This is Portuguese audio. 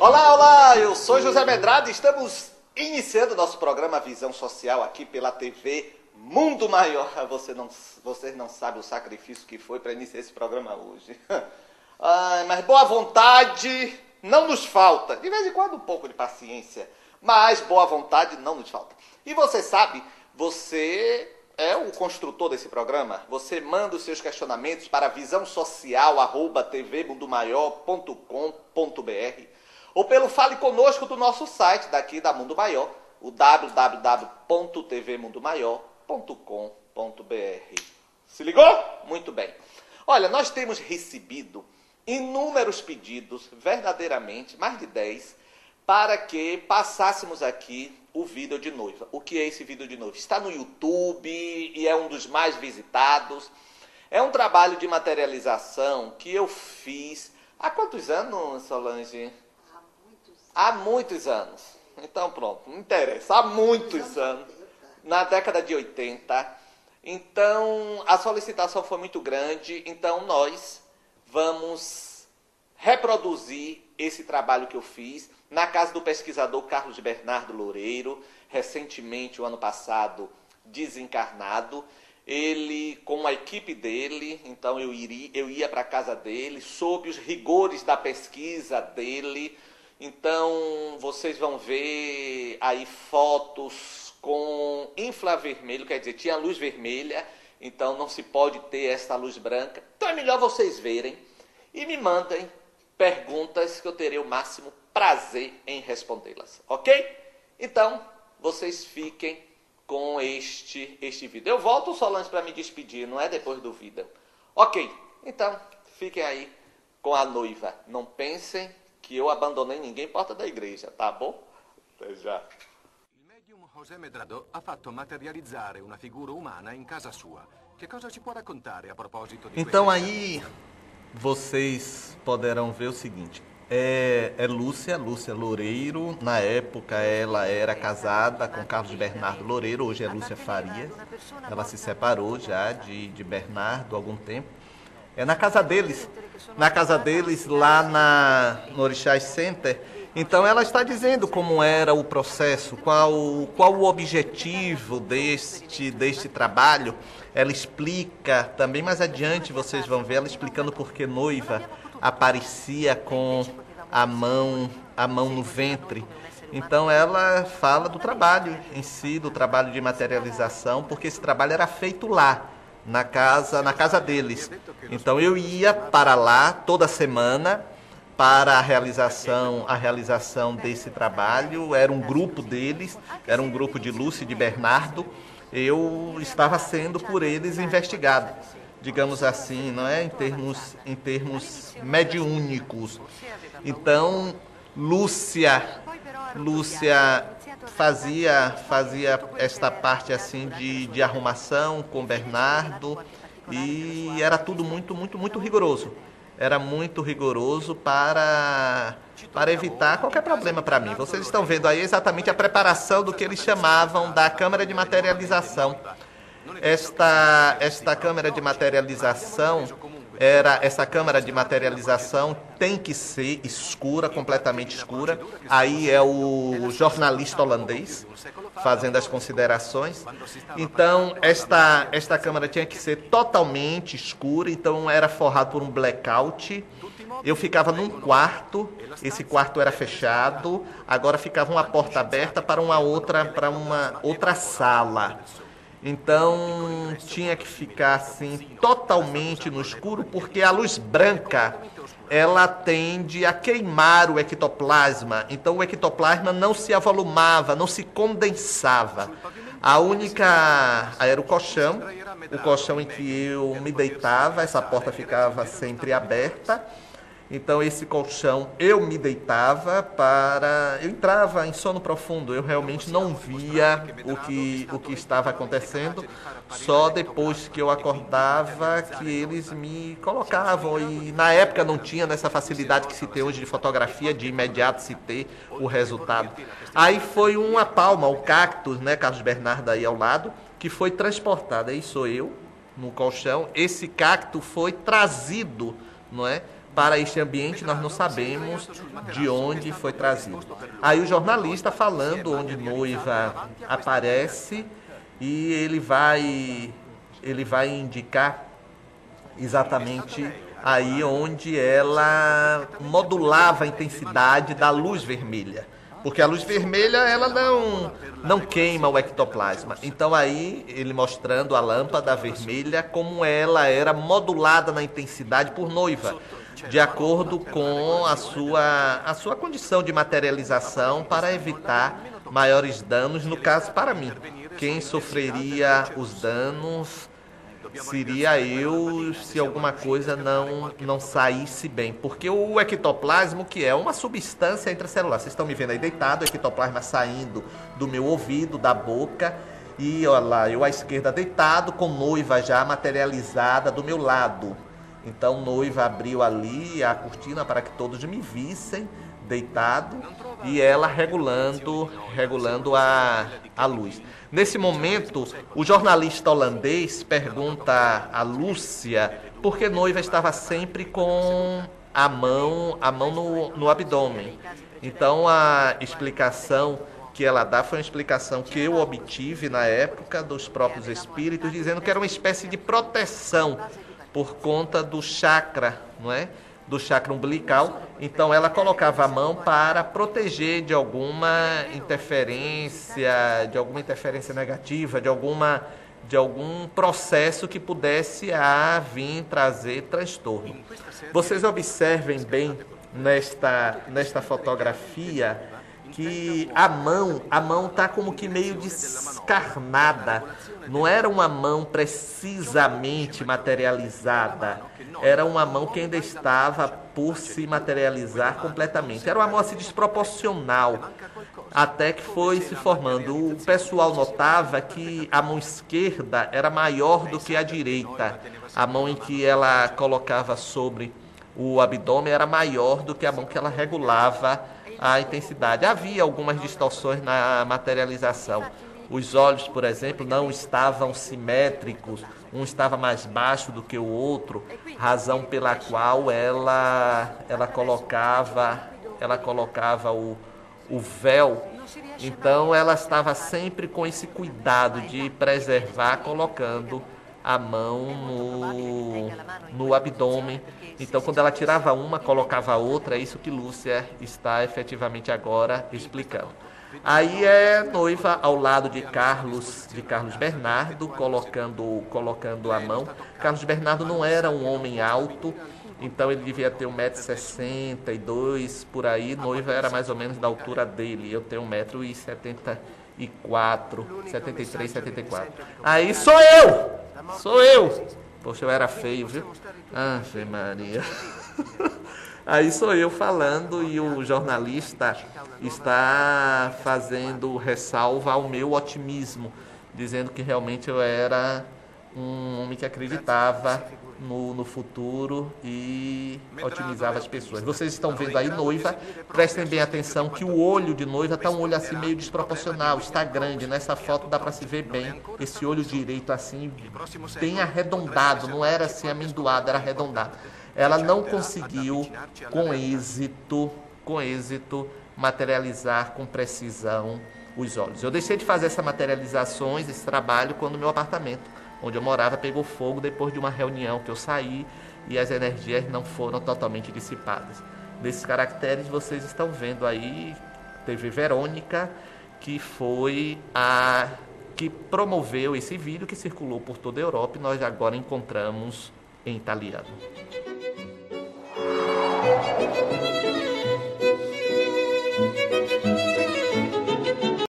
Olá, olá, eu sou José Medrado e estamos iniciando nosso programa Visão Social aqui pela TV Mundo Maior. Vocês não sabem o sacrifício que foi para iniciar esse programa hoje. Ai, mas boa vontade não nos falta. De vez em quando um pouco de paciência, mas boa vontade não nos falta. E você sabe, você é o construtor desse programa. Você manda os seus questionamentos para visãosocial@tvmundomaior.com.br ou pelo Fale Conosco do nosso site daqui da Mundo Maior, o www.tvmundomaior.com.br. Se ligou? Muito bem. Olha, nós temos recebido inúmeros pedidos, verdadeiramente, mais de 10, para que passássemos aqui o vídeo de noiva. O que é esse vídeo de noiva? Está no YouTube e é um dos mais visitados. É um trabalho de materialização que eu fiz há quantos anos, Solange? Há muitos anos. Então pronto, não interessa. Há muitos anos. Na década de 80. Então a solicitação foi muito grande. Então nós vamos reproduzir esse trabalho que eu fiz na casa do pesquisador Carlos Bernardo Loureiro, recentemente, o ano passado, desencarnado. Ele, com a equipe dele, então eu ia para a casa dele, sob os rigores da pesquisa dele. Então, vocês vão ver aí fotos com infravermelho, quer dizer, tinha luz vermelha, então não se pode ter essa luz branca. Então é melhor vocês verem e me mandem perguntas que eu terei o máximo prazer em respondê-las, ok? Então, vocês fiquem com este vídeo. Eu volto, Solange, para me despedir, não é depois do vídeo. Ok, então, fiquem aí com a noiva. Não pensem que eu abandonei ninguém porta da igreja, tá bom? Até já. Il medium José Medrado ha fatto materializzare una figura umana in casa sua. Che cosa ci può raccontare a proposito di Então questa aí vocês poderão ver o seguinte. É Lúcia Loureiro. Na época ela era casada com Carlos Bernardo Loureiro, hoje é Lúcia Faria. Ela se separou já de Bernardo há algum tempo. É na casa deles lá no Orixás Center. Então ela está dizendo como era o processo, qual o objetivo deste trabalho. Ela explica também mais adiante, vocês vão ver ela explicando por que noiva aparecia com a mão no ventre. Então ela fala do trabalho em si, do trabalho de materialização, porque esse trabalho era feito lá, na casa deles. Então eu ia para lá toda semana para a realização desse trabalho. Era um grupo deles, era um grupo de Lúcia e de Bernardo. Eu estava sendo por eles investigado, digamos assim, não é? Em termos mediúnicos. Então Lúcia fazia esta parte assim de arrumação com Bernardo, e era tudo muito rigoroso. Era muito rigoroso para evitar qualquer problema para mim. Vocês estão vendo aí exatamente a preparação do que eles chamavam da câmara de materialização. Esta câmara de materialização essa câmara de materialização tem que ser escura, completamente escura. Aí é o jornalista holandês fazendo as considerações. Então, esta câmara tinha que ser totalmente escura, então era forrado por um blackout. Eu ficava num quarto, esse quarto era fechado, agora ficava uma porta aberta para uma outra sala. Então tinha que ficar assim totalmente no escuro, porque a luz branca ela tende a queimar o ectoplasma. Então o ectoplasma não se avolumava, não se condensava. Era o colchão em que eu me deitava, essa porta ficava sempre aberta. Então esse colchão eu me deitava eu entrava em sono profundo. Eu realmente não via o que estava acontecendo. Só depois que eu acordava que eles me colocavam. E na época não tinha nessa facilidade que se tem hoje de fotografia, de imediato se ter o resultado. Aí foi uma palma, o cactus, né, Carlos Bernardo aí ao lado, que foi transportado. Aí sou eu no colchão. Esse cacto foi trazido, não é, para este ambiente, nós não sabemos de onde foi trazido. Aí o jornalista falando onde noiva aparece e ele vai indicar exatamente aí onde ela modulava a intensidade da luz vermelha. Porque a luz vermelha, ela não queima o ectoplasma. Então aí, ele mostrando a lâmpada vermelha, como ela era modulada na intensidade por noiva, de acordo com a sua condição de materialização para evitar maiores danos, no caso para mim. Quem sofreria os danos seria eu se alguma coisa não saísse bem. Porque o ectoplasma, que é uma substância intracelular, vocês estão me vendo aí deitado, o ectoplasma saindo do meu ouvido, da boca, e olha lá, eu à esquerda deitado, com noiva já materializada do meu lado. Então noiva abriu ali a cortina para que todos me vissem deitado e ela regulando a luz. Nesse momento, o jornalista holandês pergunta a Lúcia por que noiva estava sempre com a mão no abdômen. Então a explicação que ela dá foi uma explicação que eu obtive na época dos próprios espíritos, dizendo que era uma espécie de proteção por conta do chakra, não é? Do chakra umbilical. Então ela colocava a mão para proteger de alguma interferência negativa, de algum processo que pudesse vir trazer transtorno. Vocês observem bem nesta fotografia que a mão está como que meio descarnada. Não era uma mão precisamente materializada. Era uma mão que ainda estava por se materializar completamente. Era uma mão assim desproporcional, até que foi se formando. O pessoal notava que a mão esquerda era maior do que a direita. A mão em que ela colocava sobre o abdômen era maior do que a mão que ela regulava a intensidade. Havia algumas distorções na materialização. Os olhos, por exemplo, não estavam simétricos, um estava mais baixo do que o outro, razão pela qual ela colocava o véu. Então ela estava sempre com esse cuidado de preservar, colocando a mão no abdômen. Então quando ela tirava uma, colocava a outra. É isso que Lúcia está efetivamente agora explicando. Aí é noiva ao lado de Carlos Bernardo, colocando a mão. Carlos Bernardo não era um homem alto, então ele devia ter 1,62 m por aí. Noiva era mais ou menos da altura dele. Eu tenho 1,74 m, 73, 74. Aí sou eu! Poxa, eu era feio, viu? Ave Maria. Aí sou eu falando e o jornalista está fazendo ressalva ao meu otimismo, dizendo que realmente eu era um homem que acreditava no futuro e otimizava as pessoas. Vocês estão vendo aí noiva, prestem bem atenção que o olho de noiva está um olho assim meio desproporcional, está grande. Nessa foto dá para se ver bem esse olho direito assim, bem arredondado, não era assim amendoado, era arredondado. Ela não conseguiu com êxito materializar com precisão os olhos. Eu deixei de fazer essas materializações, esse trabalho, quando meu apartamento, onde eu morava, pegou fogo depois de uma reunião que eu saí e as energias não foram totalmente dissipadas. Desses caracteres vocês estão vendo aí, TV Verônica, que foi a que promoveu esse vídeo que circulou por toda a Europa e nós agora encontramos em italiano.